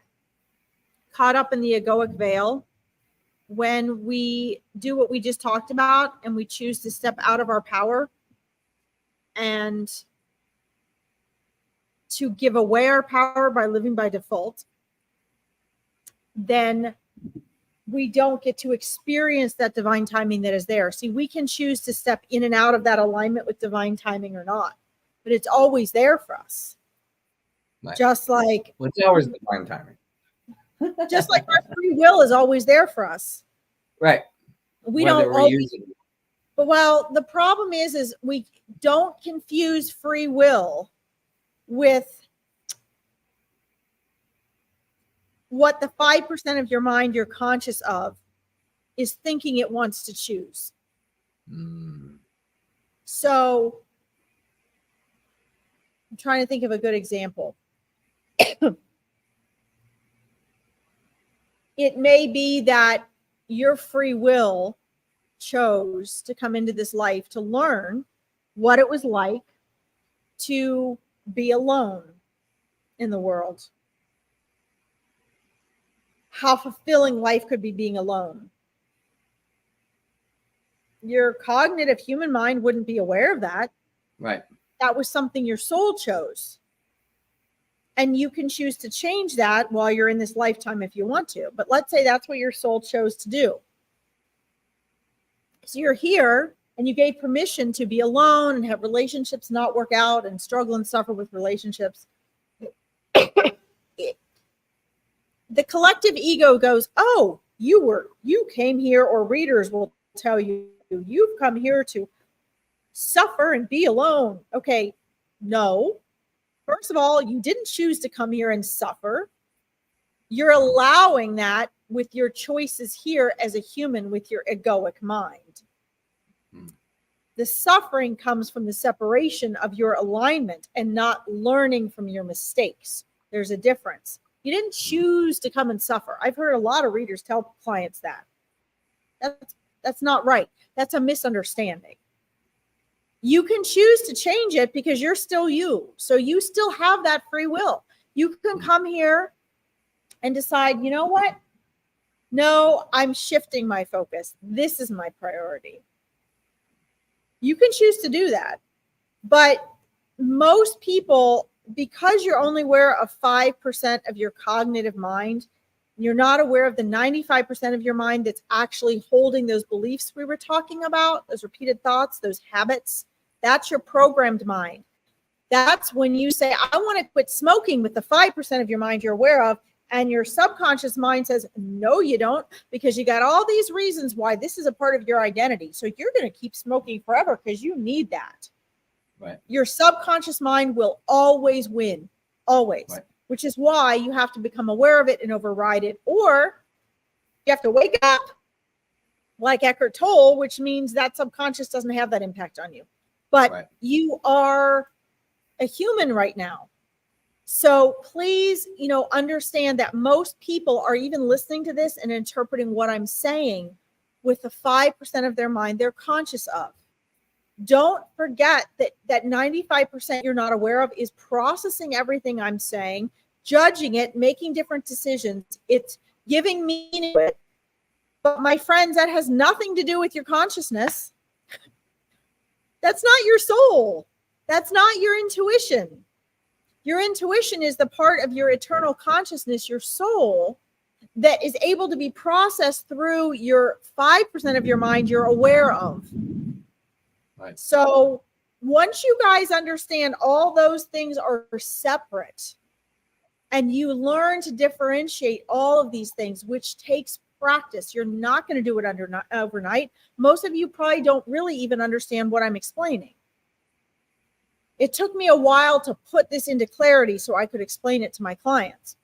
caught up in the egoic veil, when we do what we just talked about and we choose to step out of our power and to give away our power by living by default, then we don't get to experience that divine timing that is there. See, we can choose to step in and out of that alignment with divine timing or not, but it's always there for us. Right. Just like it's always divine timing. Just like our free will is always there for us. Right. We don't always, but well, the problem is we don't confuse free will with what the 5% of your mind you're conscious of is thinking it wants to choose. So I'm trying to think of a good example. It may be that your free will chose to come into this life to learn what it was like to be alone in the world. How fulfilling life could be being alone. Your cognitive human mind wouldn't be aware of that. Right. That was something your soul chose. And you can choose to change that while you're in this lifetime if you want to. But let's say that's what your soul chose to do. So you're here and you gave permission to be alone and have relationships not work out and struggle and suffer with relationships. The collective ego goes, oh, you came here, or readers will tell you, you've come here to suffer and be alone. Okay, no. First of all, you didn't choose to come here and suffer. You're allowing that with your choices here as a human with your egoic mind. The suffering comes from the separation of your alignment and not learning from your mistakes. There's a difference. You didn't choose to come and suffer. I've heard a lot of readers tell clients that. That's not right. That's a misunderstanding. You can choose to change it because you're still you. So you still have that free will. You can come here and decide, you know what? No, I'm shifting my focus. This is my priority. You can choose to do that. But most people, because you're only aware of 5% of your cognitive mind, you're not aware of the 95% of your mind that's actually holding those beliefs we were talking about, those repeated thoughts, those habits. That's your programmed mind. That's when you say, I want to quit smoking with the 5% of your mind you're aware of, and your subconscious mind says, no, you don't, because you got all these reasons why this is a part of your identity. So you're going to keep smoking forever because you need that. Right. Your subconscious mind will always win, always. Right. Which is why you have to become aware of it and override it, or you have to wake up like Eckhart Tolle, which means that subconscious doesn't have that impact on you. But right. You are a human right now. So please, understand that most people are even listening to this and interpreting what I'm saying with the 5% of their mind they're conscious of. Don't forget that 95% you're not aware of is processing everything I'm saying, judging it, making different decisions. It's giving meaning to it. But my friends, that has nothing to do with your consciousness. That's not your soul. That's not your intuition. Your intuition is the part of your eternal consciousness, your soul, that is able to be processed through your 5% of your mind you're aware of. Right. So once you guys understand all those things are separate, And you learn to differentiate all of these things, which takes practice. You're not going to do it overnight. Most of you probably don't really even understand what I'm explaining. It took me a while to put this into clarity so I could explain it to my clients.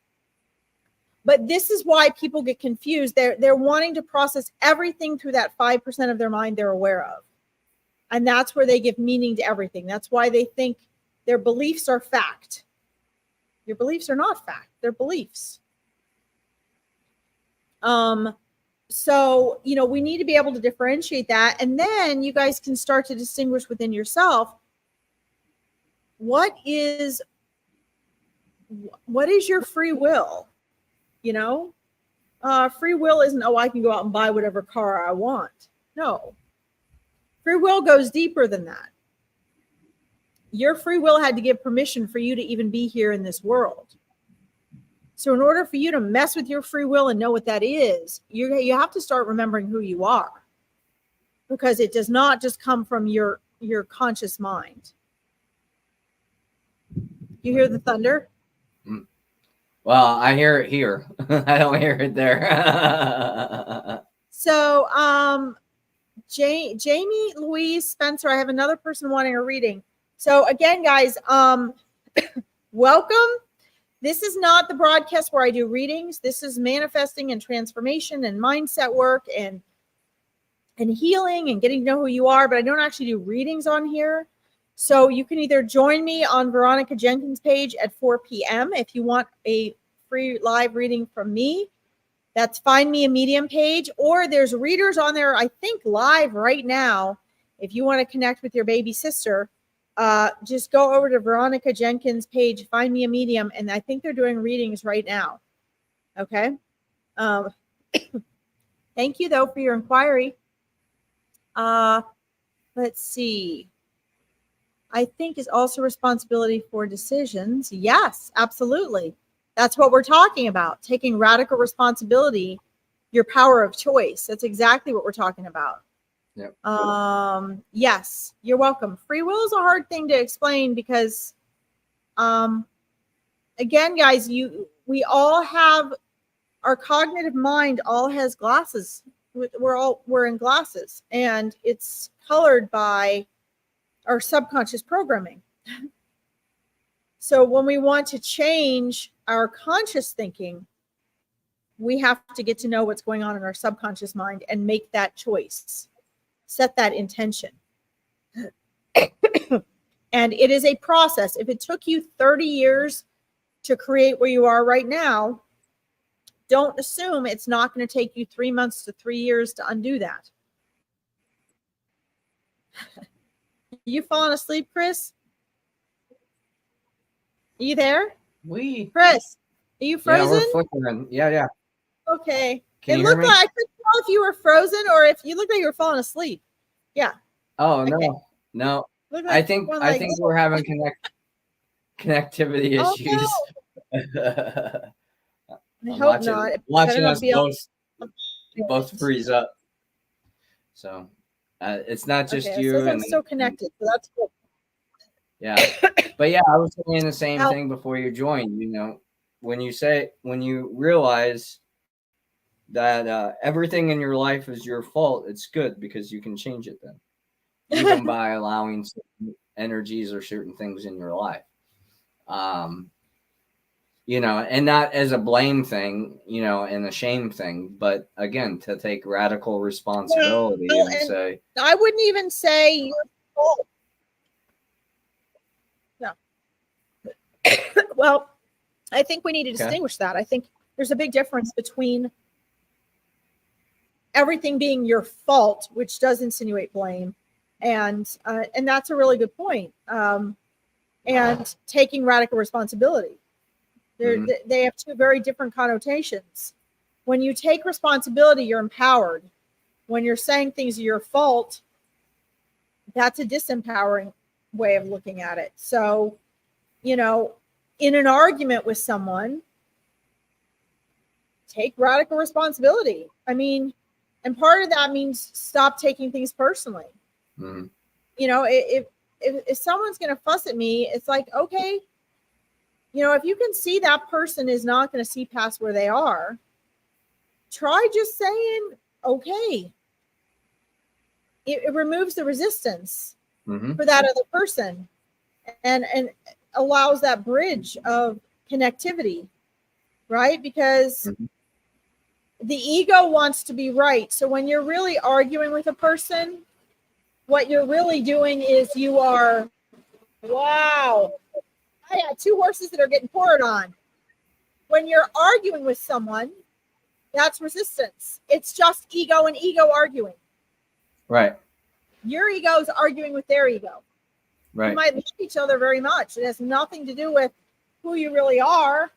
But this is why people get confused. They're wanting to process everything through that 5% of their mind they're aware of. And that's where they give meaning to everything. That's why they think their beliefs are fact. Your beliefs are not fact. They're beliefs. So, we need to be able to differentiate that. And then you guys can start to distinguish within yourself, what is your free will? Free will isn't, I can go out and buy whatever car I want. No. Free will goes deeper than that. Your free will had to give permission for you to even be here in this world. So in order for you to mess with your free will and know what that is, you have to start remembering who you are, because it does not just come from your conscious mind. You hear the thunder? Well, I hear it here. I don't hear it there. So, Jamie, Louise, Spencer, I have another person wanting a reading. So again, guys, welcome. This is not the broadcast where I do readings. This is manifesting and transformation and mindset work and healing and getting to know who you are, but I don't actually do readings on here. So you can either join me on Veronica Jenkins' page at 4 p.m. if you want a free live reading from me. That's Find Me a Medium page, or there's readers on there, I think, live right now. If you want to connect with your baby sister, just go over to Veronica Jenkins' page, Find Me a Medium, and I think they're doing readings right now. Okay. Thank you, though, for your inquiry. Let's see. I think is also responsibility for decisions. Yes, absolutely. That's what we're talking about. Taking radical responsibility, your power of choice. That's exactly what we're talking about. Yep. Yes, you're welcome. Free will is a hard thing to explain because, again, guys, we all have, our cognitive mind all has glasses. We're in glasses, and it's colored by our subconscious programming. So when we want to change our conscious thinking, we have to get to know what's going on in our subconscious mind and make that choice, set that intention. And it is a process. If it took you 30 years to create where you are right now, don't assume it's not going to take you 3 months to 3 years to undo that. You falling asleep, Chris? Are you there? Chris, are you frozen? Yeah, we're flickering. Yeah. Okay. Can it you looked hear me? like I couldn't tell if you were frozen or if you looked like you were falling asleep. Yeah. Oh, okay. No. Like I think we're having connectivity issues. Oh, no. I hope not. Watching us both freeze up. So it's not just you. So I'm still connected. So that's cool. Yeah. But yeah, I was saying the same thing before you joined. When you realize that everything in your life is your fault, it's good because you can change it then, even by allowing certain energies or certain things in your life. And not as a blame thing, and a shame thing, but again, to take radical responsibility and say, I wouldn't even say your fault. No. Well, I think we need to distinguish that. I think there's a big difference between everything being your fault, which does insinuate blame, and that's a really good point. And taking radical responsibility. They have two very different connotations. When you take responsibility, you're empowered. When you're saying things are your fault, that's a disempowering way of looking at it. So, in an argument with someone, take radical responsibility. I mean, and part of that means stop taking things personally. If someone's going to fuss at me, it's like, okay, You know, if you can see that person is not going to see past where they are, try just saying, okay. It removes the resistance for that other person and allows that bridge of connectivity, right? Because the ego wants to be right. So when you're really arguing with a person, what you're really doing is you are, wow, I got two horses that are getting poured on. When you're arguing with someone, that's resistance. It's just ego and ego arguing. Right. Your ego is arguing with their ego. Right. You might love each other very much. It has nothing to do with who you really are.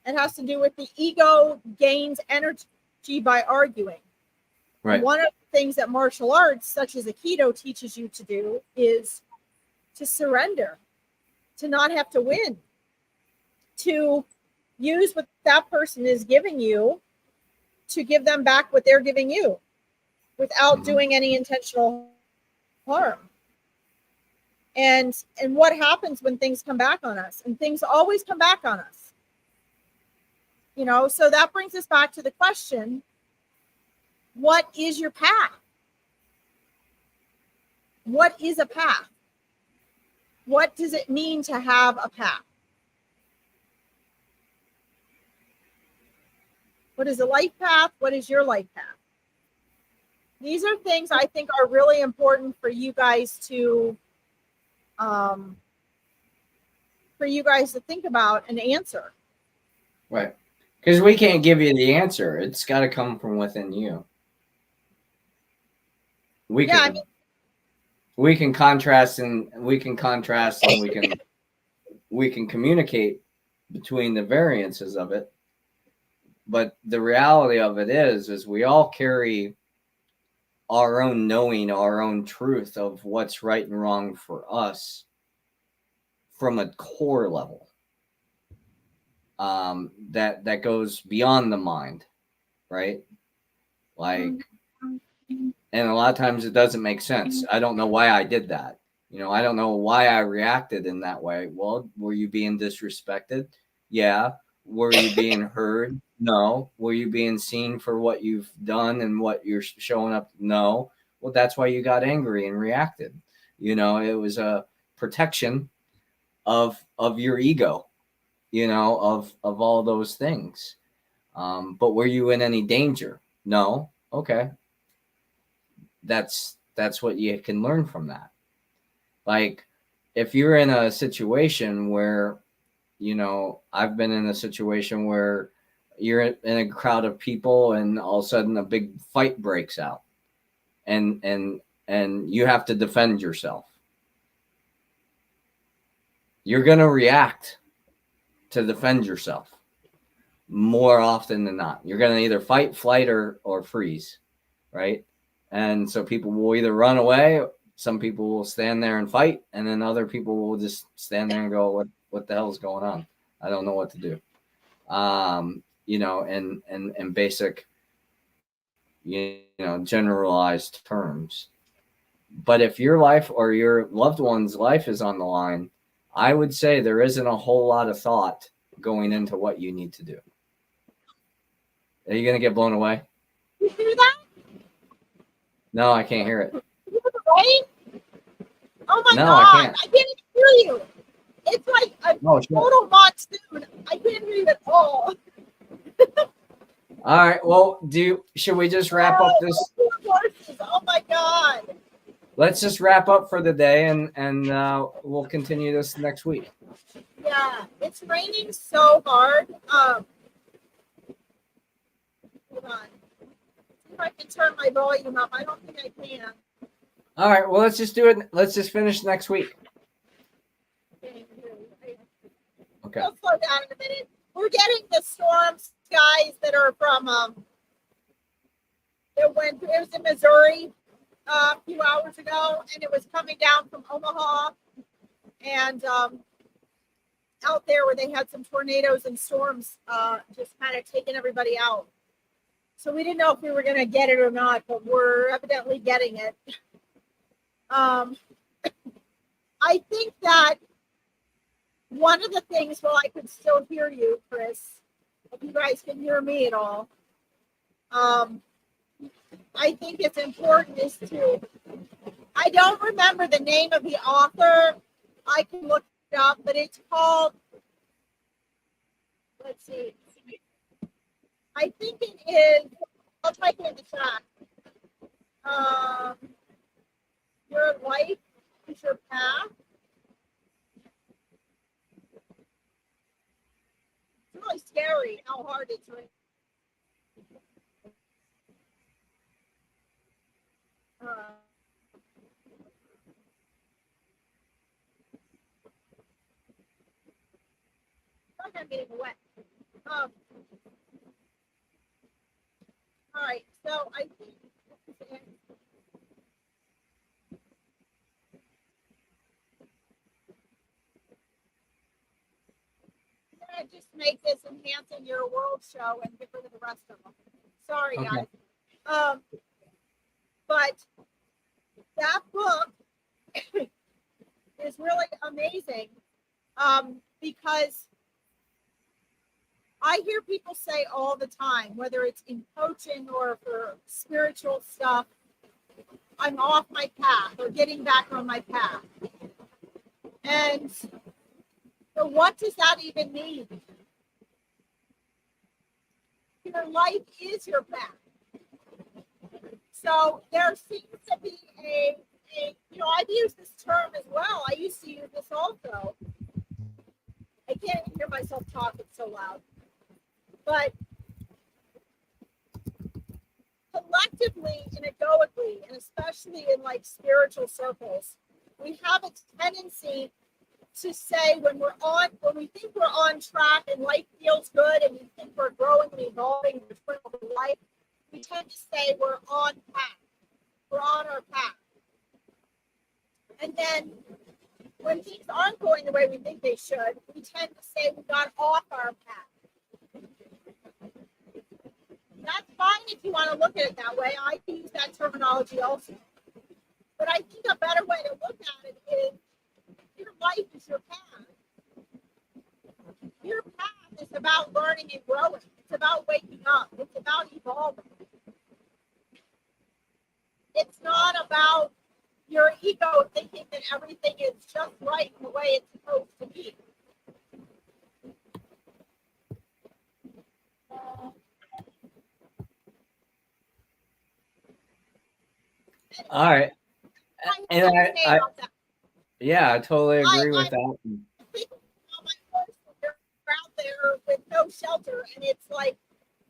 It has to do with the ego gains energy by arguing. Right. And one of the things that martial arts, such as Aikido, teaches you to do is to surrender, to not have to win, to use what that person is giving you to give them back what they're giving you without doing any intentional harm. And what happens when things come back on us? And things always come back on us. You know, so that brings us back to the question, what is your path? What is a path? What does it mean to have a path? What is a life path? What is your life path? These are things I think are really important for you guys to think about and answer. Right. Because we can't give you the answer. It's got to come from within you. We can contrast and we can communicate between the variances of it. But the reality of it is we all carry our own knowing, our own truth of what's right and wrong for us from a core level. That goes beyond the mind, right? Like, and a lot of times it doesn't make sense. I don't know why I did that. You know, I don't know why I reacted in that way. Well, were you being disrespected? Yeah. Were you being heard? No. Were you being seen for what you've done and what you're showing up? No. Well, that's why you got angry and reacted. You know, it was a protection of your ego, you know, of all those things. But were you in any danger? No. Okay. That's what you can learn from that. Like, if you're in a situation where, you know, I've been in a situation where you're in a crowd of people and all of a sudden a big fight breaks out and you have to defend yourself. You're going to react to defend yourself more often than not. You're going to either fight, flight, or freeze, right? And so people will either run away, some people will stand there and fight, and then other people will just stand there and go, what the hell is going on? I don't know what to do. You know, in basic, you know, generalized terms. But if your life or your loved one's life is on the line, I would say there isn't a whole lot of thought going into what you need to do. Are you going to get blown away? You hear that? No, I can't hear it. Right? Oh my God. I can't even hear you. It's like a total monsoon. I can't hear you at all. All right. Well, should we just wrap up this? Oh my God. Let's just wrap up for the day and we'll continue this next week. Yeah, it's raining so hard. Hold on. See if I can turn my volume up. I don't think I can. All right. Well, let's just do it. Let's just finish next week. Okay. We'll slow down in a minute. We're getting the storm skies that are from it was in Missouri a few hours ago, and it was coming down from Omaha and out there where they had some tornadoes and storms just kind of taking everybody out. So we didn't know if we were going to get it or not, but we're evidently getting it. I think that one of the things, well, I could still hear you, Chris, if you guys can hear me at all, I think it's important is to, I don't remember the name of the author. I can look it up, but it's called, let's see. I think it is, I'll type it in the chat. Your life is your path. It's really scary how hard it's written. I'm getting wet. All right, so I think I'm gonna just make this enhancing your world show and get rid of the rest of them. Sorry, Okay. guys. But that book is really amazing because I hear people say all the time, whether it's in coaching or for spiritual stuff, I'm off my path or getting back on my path. And so what does that even mean? Your life is your path. So there seems to be a I've used this term as well. I used to use this also. I can't even hear myself talk, it's so loud. But collectively and egoically, and especially in like spiritual circles, we have a tendency to say when we think we're on track and life feels good and we think we're growing and evolving in life, we tend to say we're on path. We're on our path. And then when things aren't going the way we think they should, we tend to say we got off our path. That's fine if you want to look at it that way. I use that terminology also. But I think a better way to look at it is your life is your path. Your path is about learning and growing. It's about waking up. It's about evolving. It's not about your ego thinking that everything is just right the way it's supposed to be. All right. And I totally agree with that. I think my horse out there with no shelter, and it's like,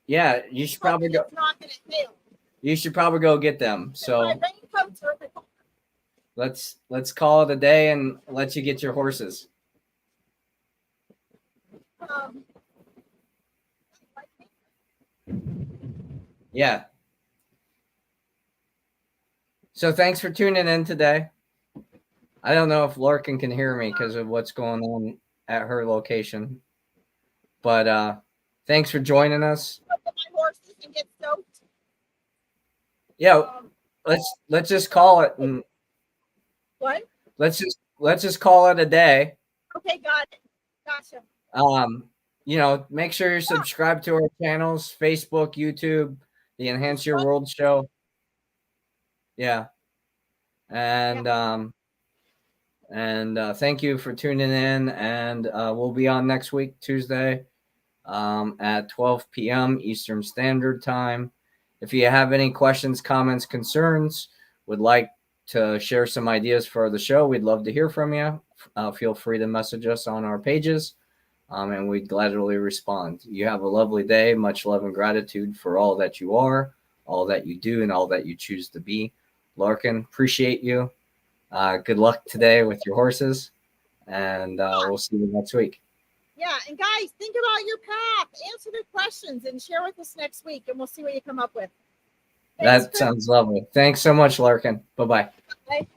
yeah, you should probably go. It's not going to fail. You should probably go get them. So let's call it a day and let you get your horses. Yeah. So thanks for tuning in today. I don't know if Larkin can hear me because of what's going on at her location. But thanks for joining us. My horse doesn't get soaked. Yeah, let's just call it. And what? Let's just call it a day. Okay, got it. Gotcha. Make sure you're subscribed to our channels, Facebook, YouTube, the Enhance Your World show. Yeah. And thank you for tuning in, and we'll be on next week, Tuesday, at 12 p.m. Eastern Standard Time. If you have any questions, comments, concerns, would like to share some ideas for the show, we'd love to hear from you. Feel free to message us on our pages, and we'd gladly respond. You have a lovely day. Much love and gratitude for all that you are, all that you do, and all that you choose to be. Larkin, appreciate you. Good luck today with your horses, and we'll see you next week. Yeah, and guys, think about your path, answer their questions, and share with us next week, and we'll see what you come up with. That sounds lovely. Thanks so much, Larkin. Bye-bye. Bye.